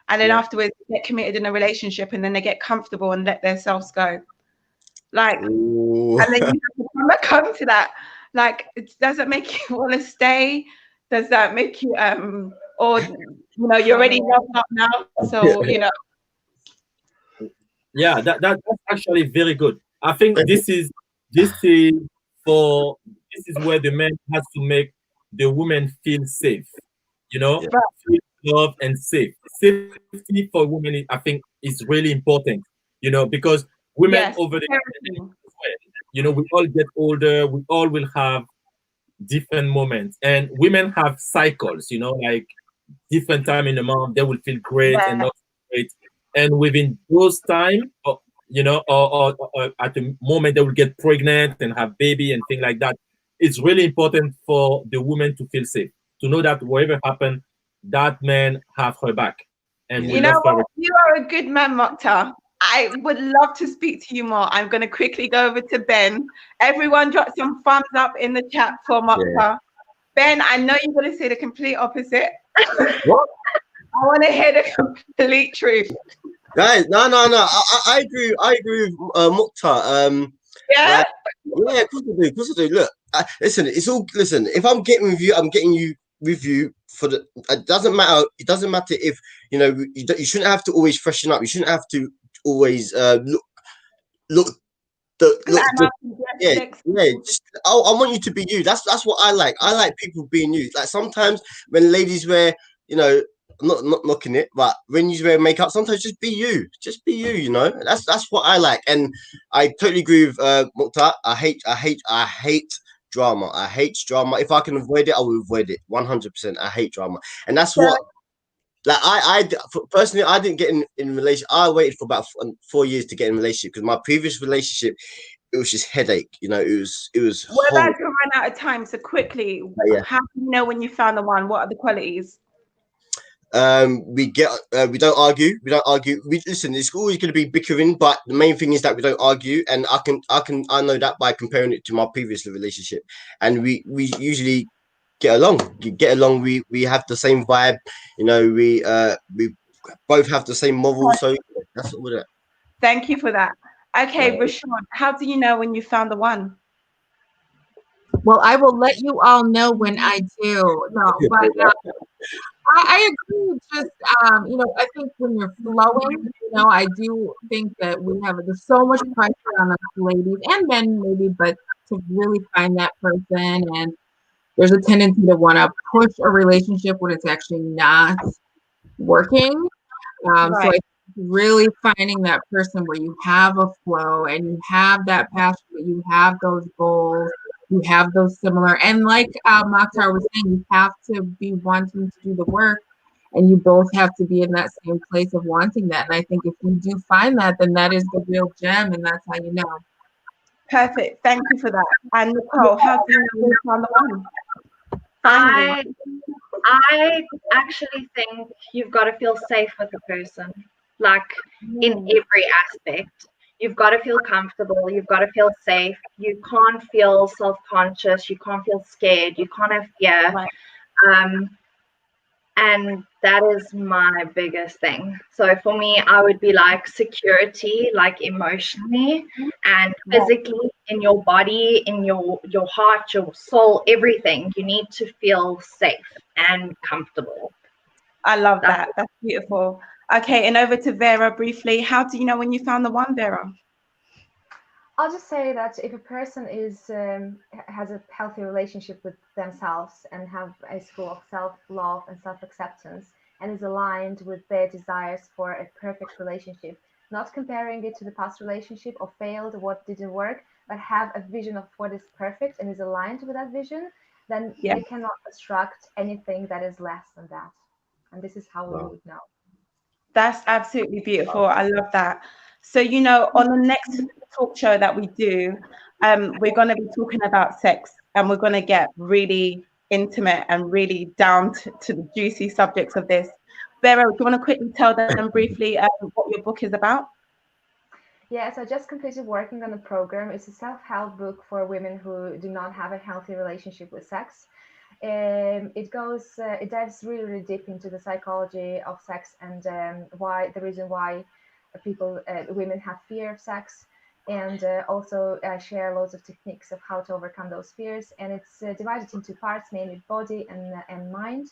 and then afterwards get committed in a relationship and then they get comfortable and let themselves go? Like, and then you have to come back home to that. Like, does it make you want to stay? Does that make you or you know, you're already loved up now, so you know? Yeah, that's actually very good. I think this is where the man has to make the woman feel safe, you know, feel loved and safe. Safety for women, I think, is really important, you know, because women over the years, you know, we all get older, we all will have different moments, and women have cycles, you know, like different time in the month they will feel great and not great, and within those time, you know, or at the moment they will get pregnant and have baby and things like that. It's really important for the woman to feel safe, to know that whatever happened, that man have her back. And you know what? You are a good man, Mokhtar. I would love to speak to you more. I'm going to quickly go over to Ben. Everyone drop some thumbs up in the chat for Mokhtar. Ben, I know you're going to say the complete opposite. What? I want to hear the complete truth. Guys, no. I agree with Mokhtar. Yeah? Of course I do. Look, listen, it's all, listen, if I'm getting with you, I'm getting you with you for the, it doesn't matter if, you know, you shouldn't have to always freshen up. You shouldn't have to always look. Just, I want you to be you. That's what I like. I like people being you. Like sometimes when ladies wear, you know, I'm not knocking it, but when you wear makeup, sometimes just be you. Just be you. You know, that's what I like. And I totally agree with Mokhtar. I hate drama. I hate drama. If I can avoid it, I will avoid it. 100%. I hate drama, and that's what. Like I personally, I didn't get in relation. I waited for about 4 years to get in a relationship because my previous relationship, it was just headache. You know, it was. We're about to run out of time, so quickly. How do you know when you found the one? What are the qualities? We don't argue. We listen. It's always going to be bickering, but the main thing is that we don't argue, and I know that by comparing it to my previous relationship, and we usually get along. We have the same vibe, you know. We both have the same morals, so that's all that. Thank you for that. Okay, Rashawn, how do you know when you found the one? Well, I will let you all know when I do. No, but I agree. Just I think when you're flowing, I do think that there's so much pressure on us ladies and men maybe, but to really find that person, and there's a tendency to want to push a relationship when it's actually not working. So I Right. think really finding that person where you have a flow and you have that passion, you have those goals, you have those similar, and like Mokhtar was saying, you have to be wanting to do the work, and you both have to be in that same place of wanting that. And I think if you do find that, then that is the real gem, and that's how you know. Perfect. Thank you for that. And Nicole, how do you know when you found the one? Finally. I actually think you've got to feel safe with a person, like in every aspect. You've got to feel comfortable. You've got to feel safe. You can't feel self-conscious. You can't feel scared. You can't have fear. Right. And that is my biggest thing. So for me, I would be like security, like emotionally and physically, in your body, in your heart, your soul, everything. You need to feel safe and comfortable. I love that. That's beautiful. Okay, and over to Vera briefly. How do you know when you found the one, Vera? I'll just say that if a person has a healthy relationship with themselves and is full of self-love and self-acceptance and is aligned with their desires for a perfect relationship, not comparing it to the past relationship or failed, what didn't work, but have a vision of what is perfect and is aligned with that vision, then they cannot obstruct anything that is less than that. And this is how we would know. That's absolutely beautiful. I love that. So, on the next talk show that we do, we're going to be talking about sex, and we're going to get really intimate and really down to the juicy subjects of this. Vera, do you want to quickly tell them briefly what your book is about? Yes, I just completed working on the program. It's a self-help book for women who do not have a healthy relationship with sex. It dives really, really deep into the psychology of sex and the reason why women have fear of sex, and also share loads of techniques of how to overcome those fears. And it's divided into parts, mainly body and mind.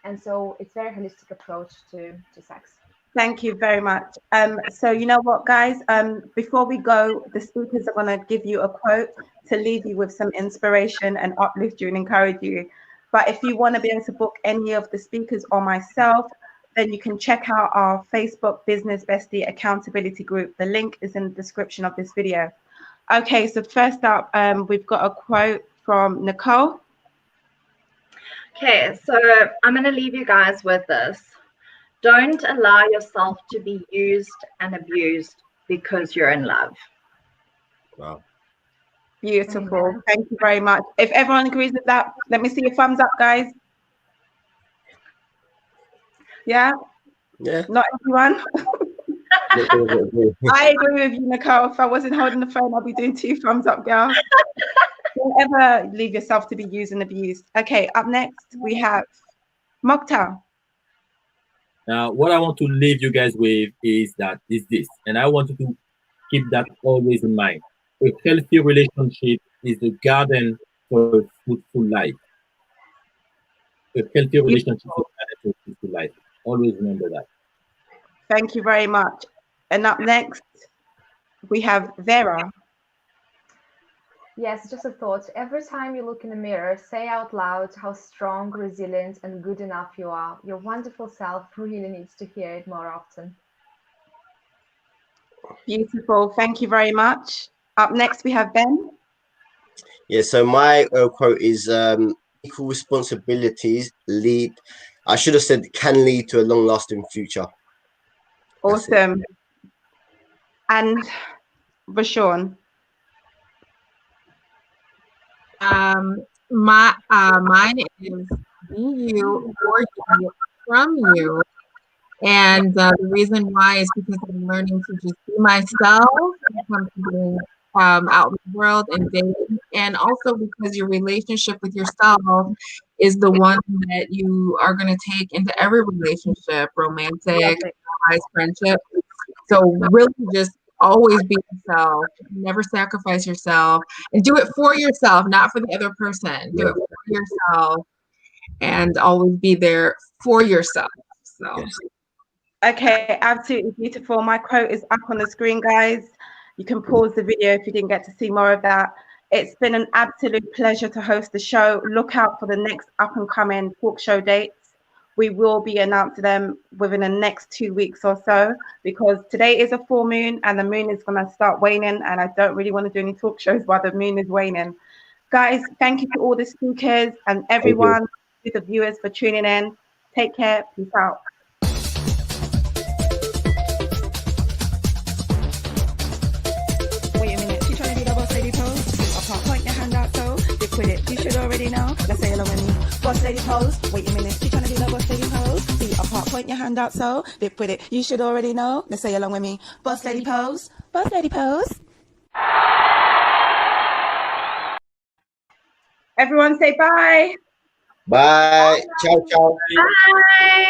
And so it's a very holistic approach to sex. Thank you very much. So you know what, guys? Before we go, the speakers are going to give you a quote to leave you with some inspiration and uplift you and encourage you. But if you want to be able to book any of the speakers or myself, then you can check out our Facebook Business Bestie Accountability Group. The link is in the description of this video. Okay, so first up, we've got a quote from Nicole. Okay, so I'm going to leave you guys with this. Don't allow yourself to be used and abused because you're in love. Wow. Beautiful. Thank you very much. If everyone agrees with that, let me see your thumbs up, guys. Yeah? Yeah. Not everyone? I agree with you, Nicole. If I wasn't holding the phone, I'll be doing 2 thumbs up, girl. Don't ever leave yourself to be used and abused. Okay, up next, we have Mokhtar. Now, what I want to leave you guys with is this, and I want you to keep that always in mind. A healthy relationship is the garden for a fruitful life. A healthy relationship is the garden for a fruitful life. Always remember that. Thank you very much. And up next, we have Vera. Yes, just a thought. Every time you look in the mirror, say out loud how strong, resilient, and good enough you are. Your wonderful self really needs to hear it more often. Beautiful. Thank you very much. Up next, we have Ben. Yeah, so my quote is equal responsibilities I should have said can lead to a long-lasting future. Awesome. And Rashawn. Mine is be you, for you, from you. And the reason why is because I'm learning to just be myself when it comes to being out in the world and dating. And also because your relationship with yourself is the one that you are going to take into every relationship, romantic, friendship. So really just always be yourself, never sacrifice yourself, and do it for yourself, not for the other person. Do it for yourself. and always be there for yourself. So. Okay, absolutely beautiful. My quote is up on the screen, guys. You can pause the video if you didn't get to see more of that. It's been an absolute pleasure to host the show. Look out for the next up and coming talk show dates. We will be announcing them within the next 2 weeks or so, because today is a full moon and the moon is going to start waning, and I don't really want to do any talk shows while the moon is waning. Guys, thank you to all the speakers and everyone, to the viewers, for tuning in. Take care. Peace out. Wait a minute, you trying to do the boss lady pose? Apart, point your hand out so dip with it. You should already know. Let's say hello with me. Boss lady pose. Wait a minute, you trying to do the boss lady pose? See apart, point your hand out so dip with it. You should already know. Let's say along with me. Boss lady pose. Boss lady pose. Everyone say bye. Bye. Ciao, ciao. Bye.